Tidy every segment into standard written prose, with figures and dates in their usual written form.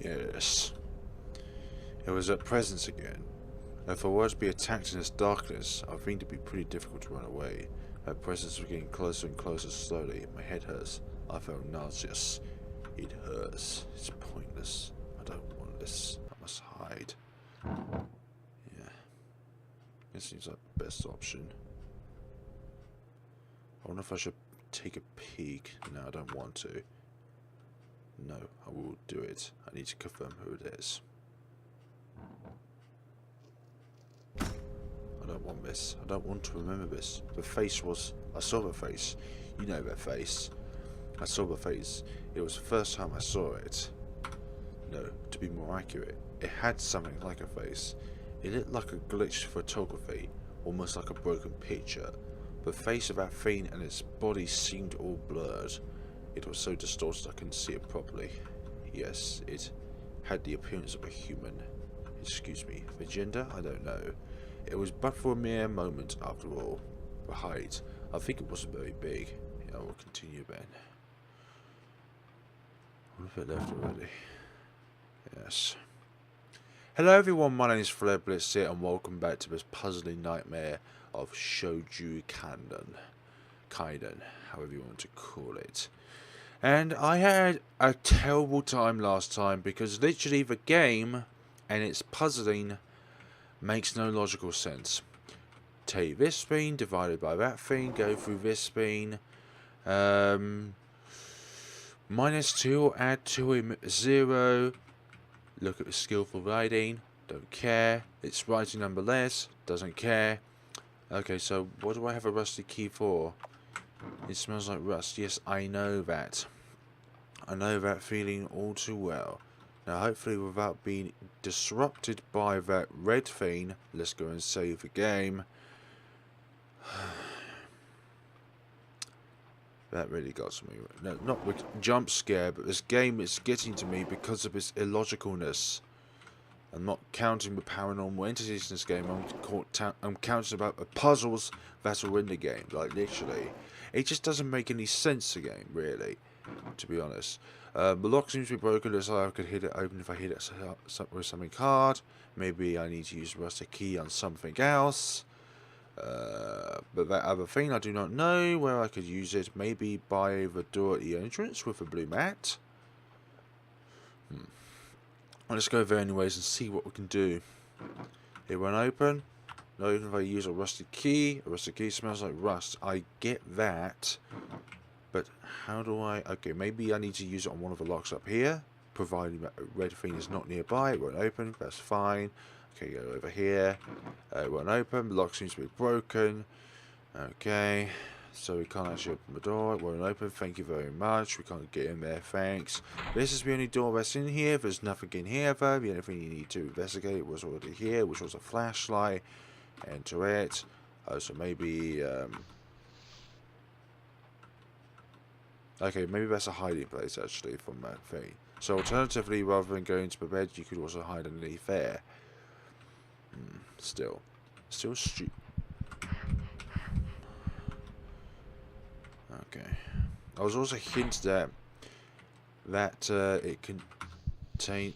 Yes. It was that presence again. If I were to be attacked in this darkness, I think it'd be pretty difficult to run away. That presence was getting closer and closer slowly. My head hurts. I felt nauseous. It hurts. It's pointless. I don't want this. I must hide. Yeah. It seems like the best option. I wonder if I should take a peek. No, I don't want to. No, I will do it. I need to confirm who it is. I don't want this. I don't want to remember this. The face was... I saw the face. You know that face. I saw the face. It was the first time I saw it. No, to be more accurate, it had something like a face. It looked like a glitched photography, almost like a broken picture. The face of that thing and its body seemed all blurred. It was so distorted I couldn't see it properly. Yes, it had the appearance of a human. Excuse me, the gender? I don't know. It was but for a mere moment after all. The height, I think it wasn't very big. I will continue then. What if it left already? Yes. Hello everyone, my name is FlareBlitzed here and welcome back to this puzzling nightmare of Shoujo Kidan, however you want to call it. And I had a terrible time last time because literally the game and its puzzling makes no logical sense. Take this thing, divided by that thing, go through this thing. -2, add 2, 0. Look at the skillful writing, don't care. It's writing numberless, doesn't care. Okay, so what do I have a rusty key for? It smells like rust. Yes, I know that. I know that feeling all too well. Now, hopefully without being disrupted by that red thing, let's go and save the game. That really got to me. No, not with jump scare, but this game is getting to me because of its illogicalness. I'm not counting the paranormal entities in this game. I'm counting about the puzzles that are in the game. Like literally, it just doesn't make any sense. The game, really, to be honest. The lock seems to be broken. Looks like I could hit it open if I hit it with something hard. Maybe I need to use the rusty key on something else. But that other thing, I do not know where I could use it. Maybe by the door at the entrance with a blue mat. Well, let's go there anyways and see what we can do. It won't open. Not even if I use a rusty key. A rusty key smells like rust. I get that. But how do I... Okay, maybe I need to use it on one of the locks up here. Providing that a red thing is not nearby. It won't open. That's fine. Okay, go over here. It won't open. The lock seems to be broken. Okay. So we can't actually open the door. It won't open. Thank you very much. We can't get in there. Thanks. This is the only door that's in here. There's nothing in here though. The only thing you need to investigate was already here, which was a flashlight. Enter it. Oh, so maybe... Okay, maybe that's a hiding place actually from that thing. So alternatively, rather than going to the bed, you could also hide underneath there. Still stupid. Okay. I was also hinted at that it contained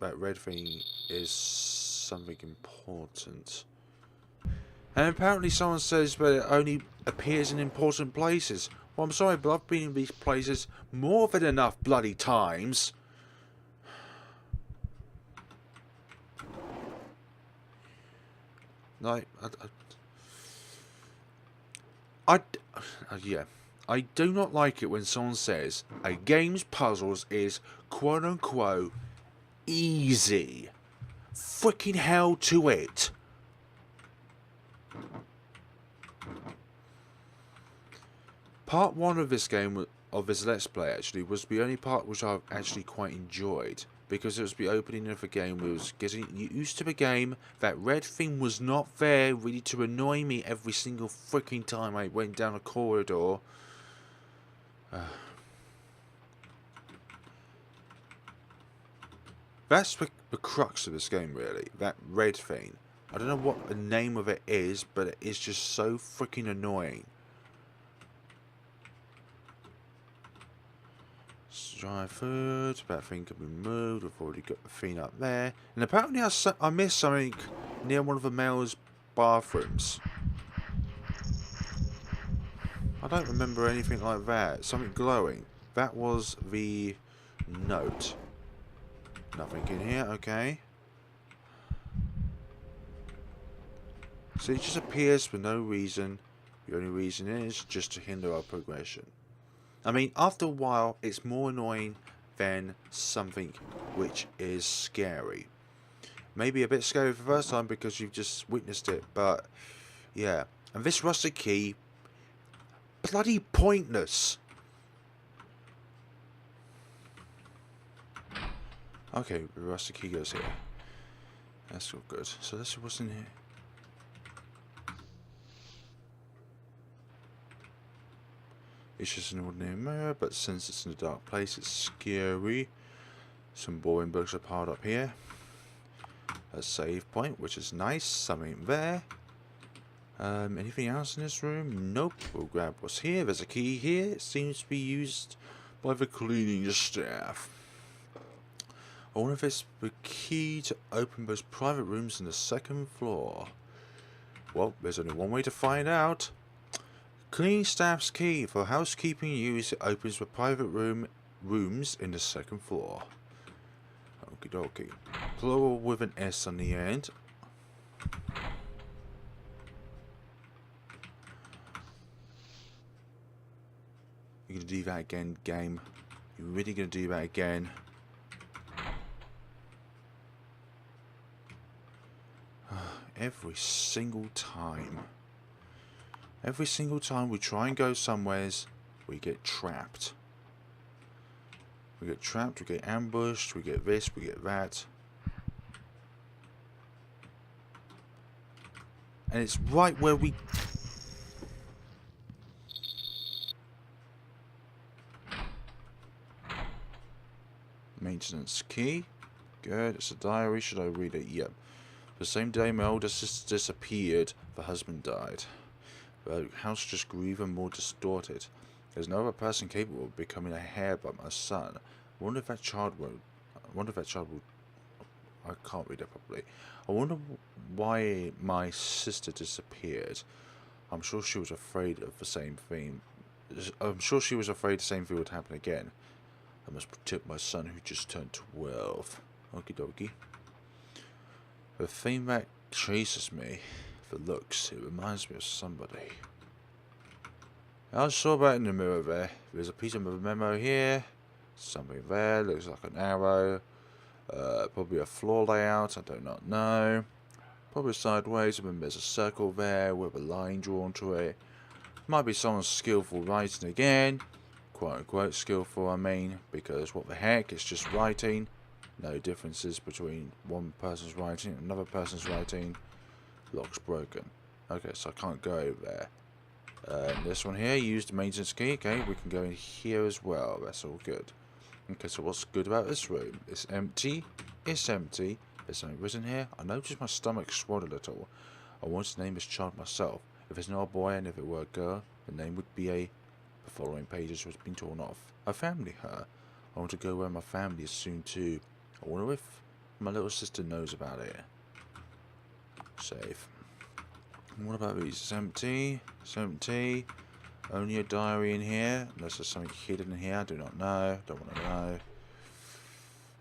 that red thing is something important. And apparently someone says that it only appears in important places. Well, I'm sorry, but I've been in these places more than enough bloody times. Like, yeah. I do not like it when someone says a game's puzzles is quote unquote easy. Freaking hell to it. Part 1 of this game, of this Let's Play actually, was the only part which I've actually quite enjoyed. Because it was the opening of the game, we was getting used to the game. That red thing was not there, really to annoy me every single freaking time I went down a corridor. That's the crux of this game, really. That red thing. I don't know what the name of it is, but it is just so freaking annoying. dry food. That thing can be moved. We've already got the thing up there. And apparently I missed something near one of the male's bathrooms. I don't remember anything like that. Something glowing. That was the note. Nothing in here. Okay. So it just appears for no reason. The only reason is just to hinder our progression. I mean, after a while, it's more annoying than something which is scary. Maybe a bit scary for the first time because you've just witnessed it, but yeah. And this rusted key, bloody pointless. Okay, the rusted key goes here. That's all good. So let's see what's in here. It's just an ordinary mirror, but since it's in a dark place, it's scary. Some boring books are piled up here. A save point, which is nice. Something there. Anything else in this room? Nope. We'll grab what's here. There's a key here. It seems to be used by the cleaning staff. I wonder if it's the key to open those private rooms on the second floor. Well, there's only one way to find out. Cleaning staff's key for housekeeping use. It opens the private rooms in the second floor. Okie dokie. Plural with an S on the end. You're gonna do that again, game. You're really gonna do that again. Every single time. Every single time we try and go somewheres, we get trapped. We get trapped, we get ambushed, we get this, we get that. And it's right where we... Maintenance key. Good, it's a diary. Should I read it? Yep. The same day my older sister disappeared, the husband died. The house just grew even more distorted. There's no other person capable of becoming a heir but my son. I wonder if that child will... I can't read it properly. I wonder why my sister disappeared. I'm sure she was afraid of the same thing. I'm sure she was afraid the same thing would happen again. I must protect my son who just turned 12. Okie dokie. The thing that chases me, the looks, it reminds me of somebody. I saw that in the mirror there. There's a piece of a memo here. Something there, looks like an arrow. Probably a floor layout, I do not know. Probably sideways, and then there's a circle there with a line drawn to it. Might be someone's skillful writing again. Quote unquote skillful, I mean, because what the heck, it's just writing. No differences between one person's writing and another person's writing. Lock's broken. Okay, so I can't go over there. This one here, use the maintenance key. Okay, we can go in here as well. That's all good. Okay, so what's good about this room? It's empty. It's empty. There's something written here. I noticed my stomach swelled a little. I wanted to name this child myself. If it's not a boy and if it were a girl, the name would be a... The following pages has been torn off. A family, her. I want to go where my family is soon too. I wonder if my little sister knows about it. Save. And what about these? It's empty. It's empty. Only a diary in here. Unless there's something hidden in here. I do not know. Don't want to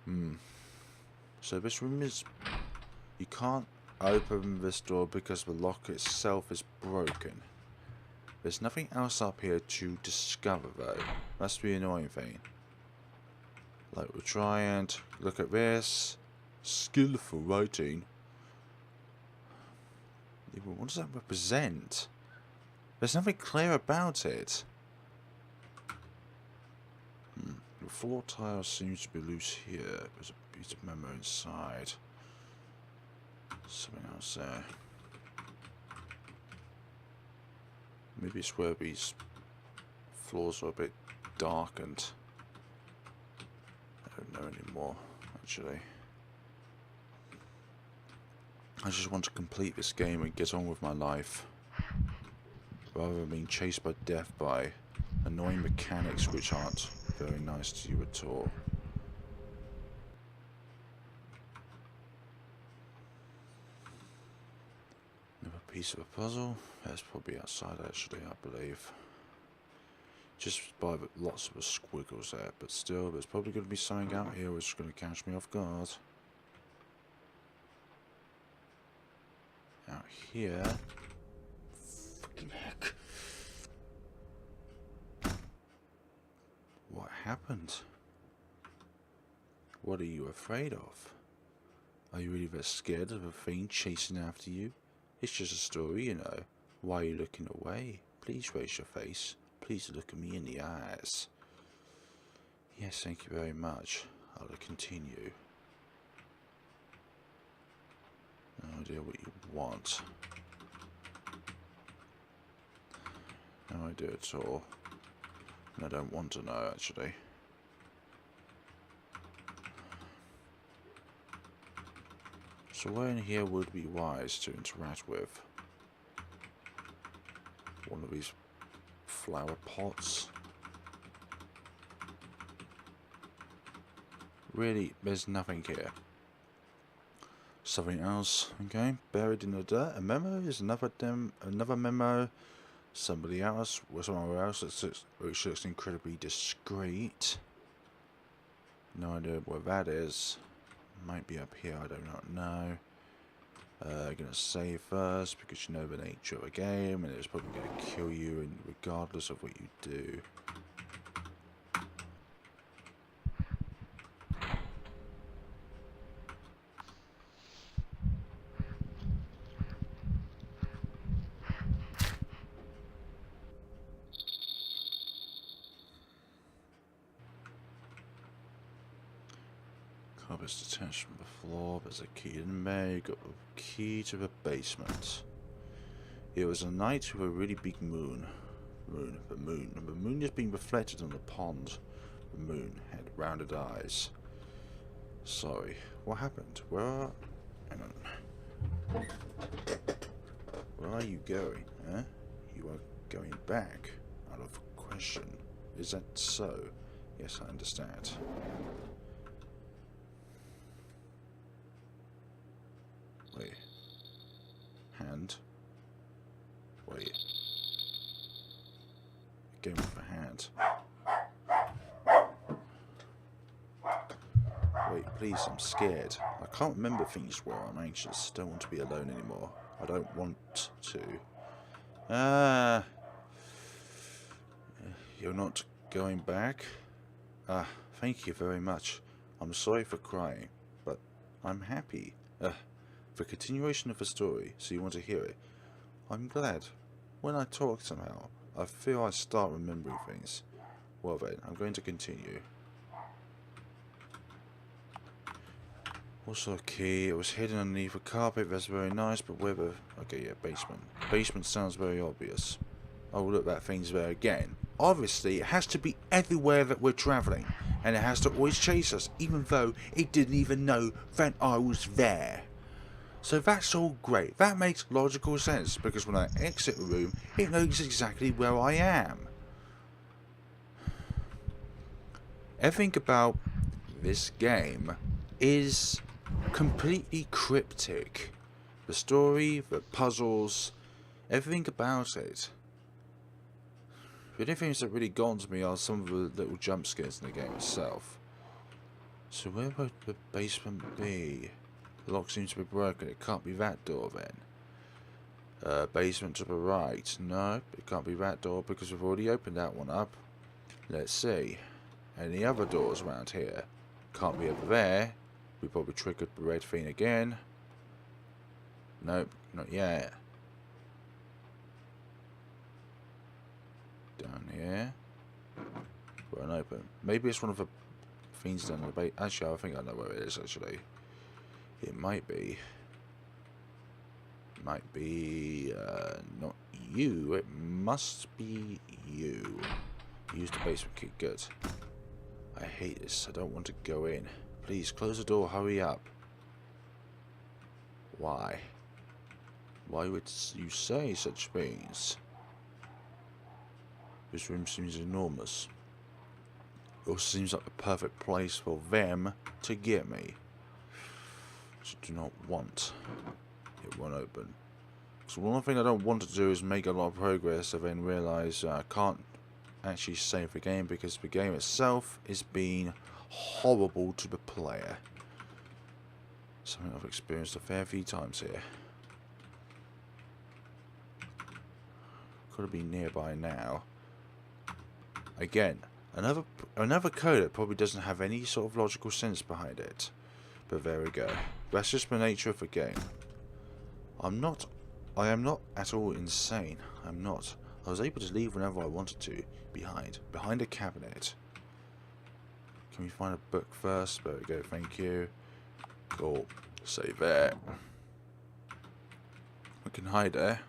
know. So this room is... You can't open this door because the lock itself is broken. There's nothing else up here to discover though. That's the annoying thing. Like, we'll try and look at this. Skillful writing. What does that represent? There's nothing clear about it. The floor tile seems to be loose here. There's a piece of memo inside. Something else there. Maybe it's where these floors are a bit darkened. I don't know anymore, actually. I just want to complete this game and get on with my life. Rather than being chased by death by annoying mechanics which aren't very nice to you at all. Another piece of a puzzle. That's probably outside actually, I believe. Just by lots of squiggles there, but still, there's probably going to be something out here which is going to catch me off guard. Out here. Fucking heck. What happened? What are you afraid of? Are you really that scared of a thing chasing after you? It's just a story, you know. Why are you looking away? Please raise your face. Please look at me in the eyes. Yes, thank you very much. I'll continue. No idea what you want. No idea at all. And I don't want to know, actually. So where in here would be wise to interact with? One of these flower pots. Really, there's nothing here. Something else, okay? Buried in the dirt. A memo is another memo. Somebody else, or somewhere else, which looks incredibly discreet. No idea where that is. Might be up here, I do not know. Gonna save first because you know the nature of a game and it's probably gonna kill you and regardless of what you do. Carpet's detached from the floor. There's a key in there. You got the key to the basement. It was a night with a really big moon. The moon is being reflected on the pond. The moon had rounded eyes. Sorry, what happened? Hang on. Where are you going? Huh? You are going back. Out of question. Is that so? Yes, I understand. Wait. Hand. Wait. Game with a hand. Wait, please, I'm scared. I can't remember things where I'm anxious. Don't want to be alone anymore. I don't want to. You're not going back? Thank you very much. I'm sorry for crying, but I'm happy. The continuation of the story, so you want to hear it. I'm glad. When I talk somehow, I feel I start remembering things. Well then, I'm going to continue. Also a key, it was hidden underneath the carpet, that's very nice, but where the... Okay, yeah, basement. Basement sounds very obvious. Oh look, that thing's there again. Obviously, it has to be everywhere that we're travelling, and it has to always chase us, even though it didn't even know that I was there. So that's all great. That makes logical sense, because when I exit the room, it knows exactly where I am. Everything about this game is completely cryptic. The story, the puzzles, everything about it. The only things that really got onto me are some of the little jump scares in the game itself. So where would the basement be? The lock seems to be broken. It can't be that door then. Basement to the right. No, it can't be that door because we've already opened that one up. Let's see. Any other doors around here? Can't be over there. We probably triggered the red thing again. Nope, not yet. Down here. We're unopened. Maybe it's one of the things down the base. Actually, I think I know where it is actually. It might be. Not you. It must be you. Use the basement key. Good. I hate this. I don't want to go in. Please close the door. Hurry up. Why? Why would you say such things? This room seems enormous. it seems like the perfect place for them to get me. So do not want. It won't open. So one thing I don't want to do is make a lot of progress and then realise I can't actually save the game because the game itself is being horrible to the player. Something I've experienced a fair few times here. Could have been nearby now. Again, another code that probably doesn't have any sort of logical sense behind it. But there we go. That's just the nature of the game. I am not at all insane. I'm not. I was able to leave whenever I wanted to. Behind a cabinet. Can we find a book first? There we go, thank you. Cool. Save there. We can hide there.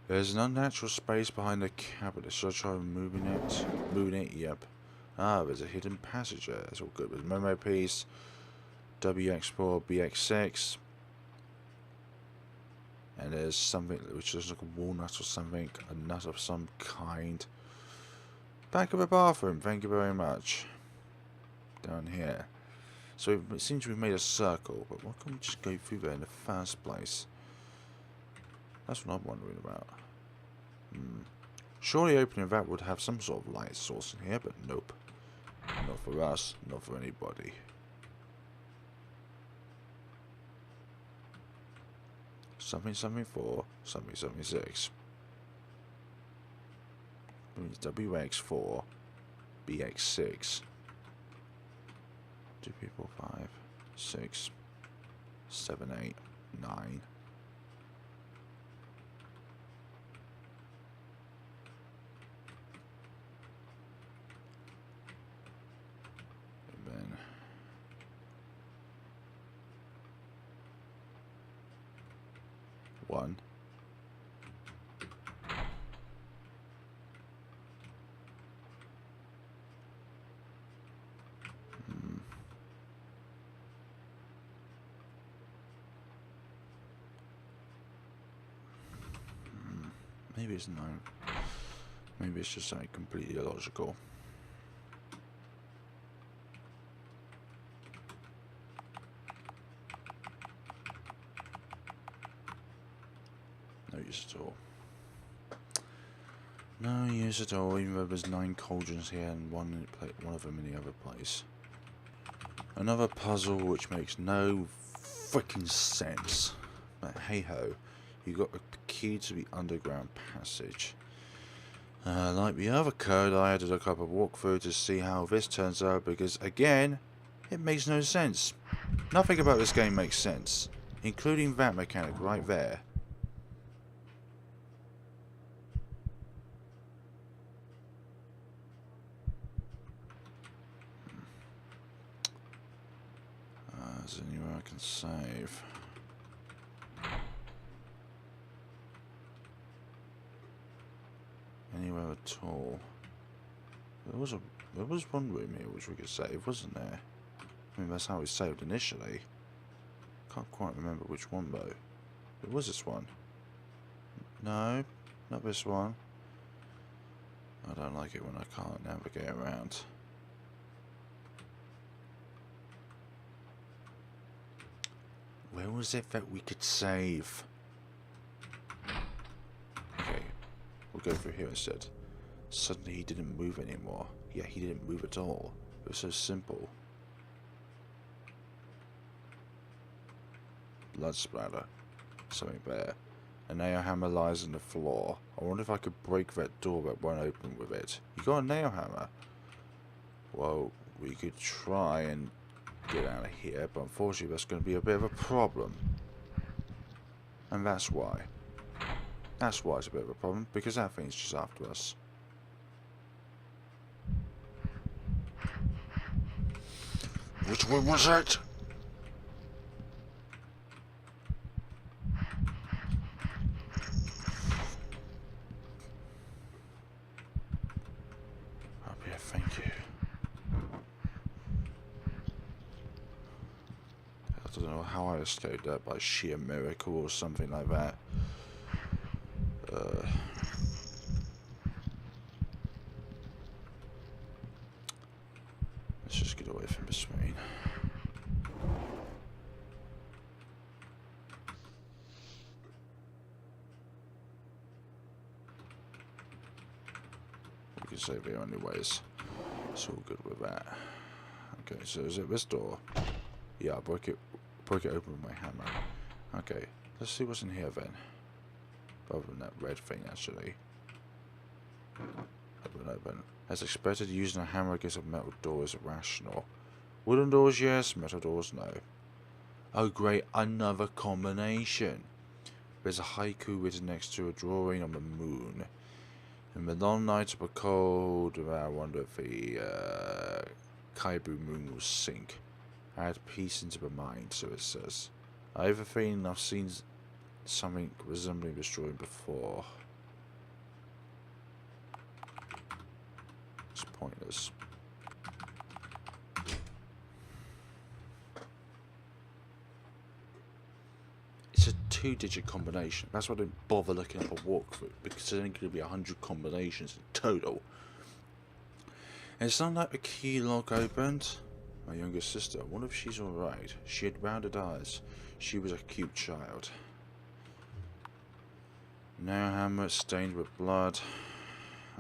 There's an unnatural space behind the cabinet. Should I try moving it? Moving it? Yep. Ah, there's a hidden passage there. That's all good. There's a memo piece. WX4, BX6. And there's something which looks like a walnut or something. A nut of some kind. Back of a bathroom. Thank you very much. Down here. So it seems we've made a circle. But why can't we just go through there in the first place? That's what I'm wondering about. Surely opening that would have some sort of light source in here, but nope. Not for us, not for anybody. Something 4, something 6. WX4, BX6. 2 people, 5, 6, 7, 8, 9. One. Maybe it's 9. Maybe it's just something completely illogical. No use at all. No use at all, even though there's 9 cauldrons here and one of them in the other place. Another puzzle which makes no freaking sense. But hey ho, you got a key to the underground passage. Like the other code, I had to look up a walkthrough to see how this turns out because again, it makes no sense. Nothing about this game makes sense, including that mechanic right there. Is there anywhere I can save? Anywhere at all? There was one room here which we could save, wasn't there? I mean, that's how we saved initially. Can't quite remember which one though. It was this one. No, not this one. I don't like it when I can't navigate around. Where was it that we could save? Okay, we'll go through here instead. Suddenly he didn't move anymore. Yeah, he didn't move at all. It was so simple. Blood splatter. Something there. A nail hammer lies on the floor. I wonder if I could break that door that won't open with it. You got a nail hammer? Well, we could try and get out of here, but unfortunately that's going to be a bit of a problem. And that's why. That's why it's a bit of a problem, because that thing's just after us. Which one was it? Up here, thank you. I don't know how I escaped that by sheer miracle or something like that. save here anyways. It's all good with that. Okay, so is it this door? Yeah, I broke it open with my hammer. Okay, let's see what's in here then. Other than that red thing, actually. Open. As expected, using a hammer against a metal door is irrational. Wooden doors, yes. Metal doors, no. Oh, great. Another combination. There's a haiku written next to a drawing on the moon. In the long nights were cold, I wonder if the Kaibu moon will sink. I had peace into my mind, so it says. I have a feeling I've seen something resembling this drawing before. It's pointless. It's a 2-digit combination. That's why I didn't bother looking up a walkthrough, because there's only going to be 100 combinations in total. And it's not like the key lock opened. My younger sister, I wonder if she's alright. She had rounded eyes. She was a cute child. Now hammer stained with blood.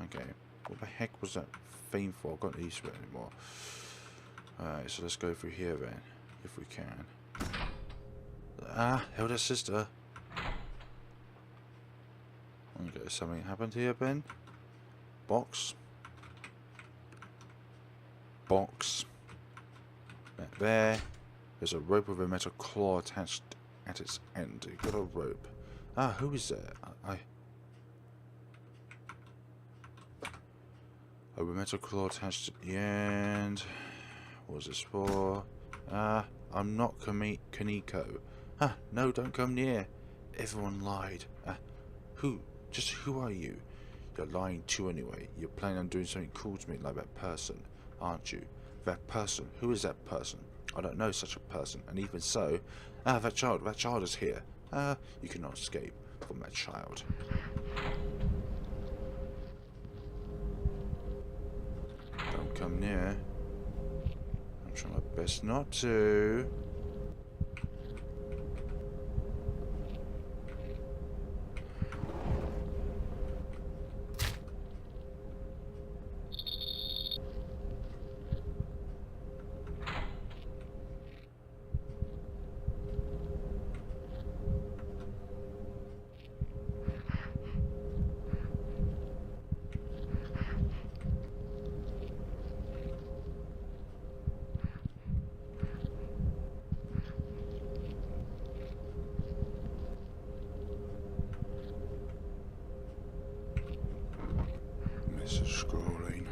Okay, what the heck was that thing for? I can't use it anymore. Alright, so let's go through here then, if we can. Ah, elder sister. Okay, something happened here, Ben. Box. Box. Back there. There's a rope with a metal claw attached at its end. You've got a rope. Ah, who is there? A metal claw attached at the end. What's this for? Ah, I'm not Kaneko. Ah, no, don't come near. Everyone lied. Who are you? You're lying too anyway. You're planning on doing something cool to me like that person, aren't you? That person? Who is that person? I don't know such a person, and even so... Ah, that child is here. You cannot escape from that child. Don't come near. I'm trying my best not to. Scrolling.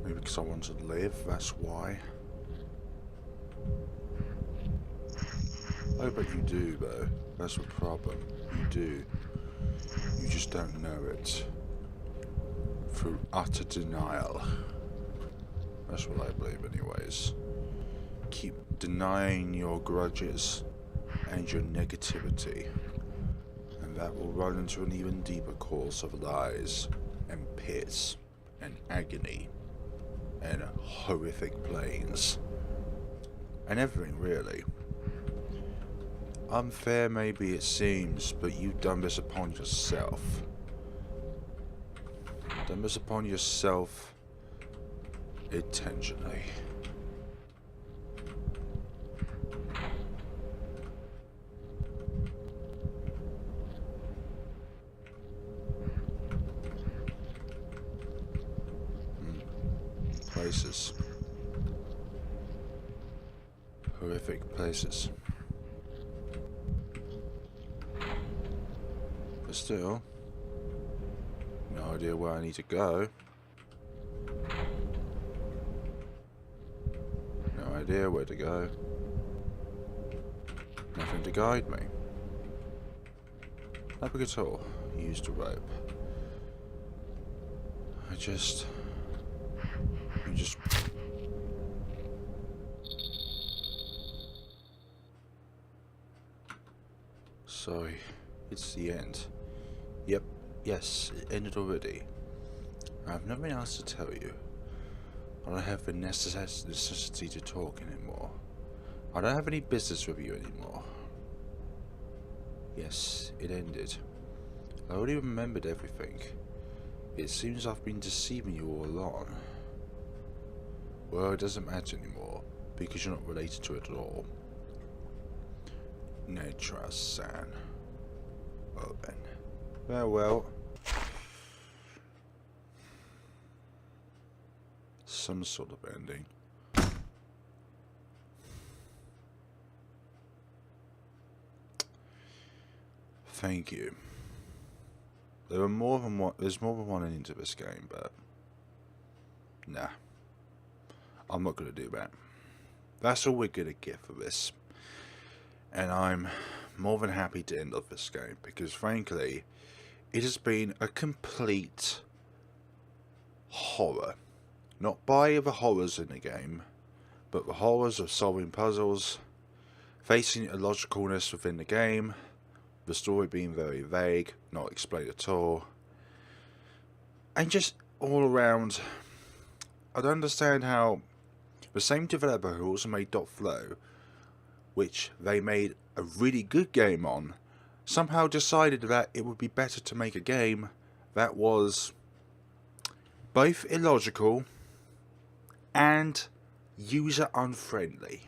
Maybe because I want to live, that's why. Oh, but you do, though. That's the problem. You do. You just don't know it. Through utter denial. That's what I believe, anyways. Keep denying your grudges and your negativity. That will run into an even deeper course of lies and pits and agony and horrific planes and everything, really. Unfair maybe it seems, but you've done this upon yourself. Done this upon yourself intentionally. Places. Horrific places. But still, no idea where I need to go. No idea where to go. Nothing to guide me. Nothing at all. Used a rope. You just... Sorry, it's the end. Yep, yes, it ended already. I have nothing else to tell you. I don't have the necessity to talk anymore. I don't have any business with you anymore. Yes, it ended. I already remembered everything. It seems I've been deceiving you all along. Well, it doesn't matter anymore, because you're not related to it at all. No trust, San. Well then. Farewell. Some sort of ending. Thank you. There's more than one ending to this game, but nah. I'm not gonna do that. That's all we're gonna get for this. And I'm more than happy to end off this game, because frankly, it has been a complete horror. Not by the horrors in the game, but the horrors of solving puzzles, facing illogicalness within the game, the story being very vague, not explained at all, and just all around, I don't understand how the same developer who also made .flow, which they made a really good game on, somehow decided that it would be better to make a game that was both illogical and user unfriendly.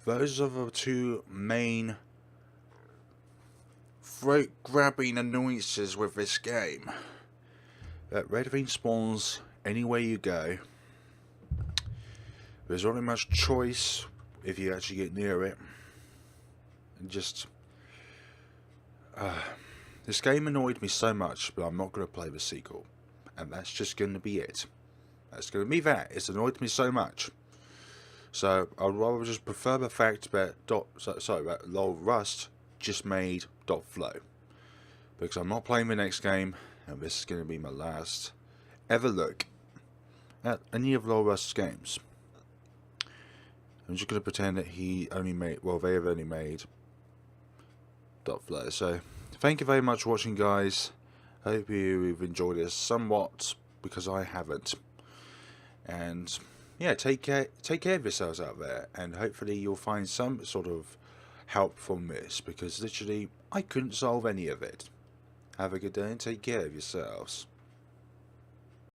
Those are the two main throat grabbing annoyances with this game. That red thing spawns anywhere you go. There's not much choice if you actually get near it. And just this game annoyed me so much, but I'm not going to play the sequel, and that's just going to be it. That's going to be that. It's annoyed me so much. So I'd rather just prefer the fact that that lolrust just made .flow, because I'm not playing the next game, and this is going to be my last ever look at any of lolrust's games. I'm just going to pretend that he only made, well, they have only made .flow. So thank you very much for watching, guys. I hope you've enjoyed this somewhat, because I haven't. And yeah, take care of yourselves out there, and hopefully you'll find some sort of help from this, because literally I couldn't solve any of it. Have a good day and take care of yourselves.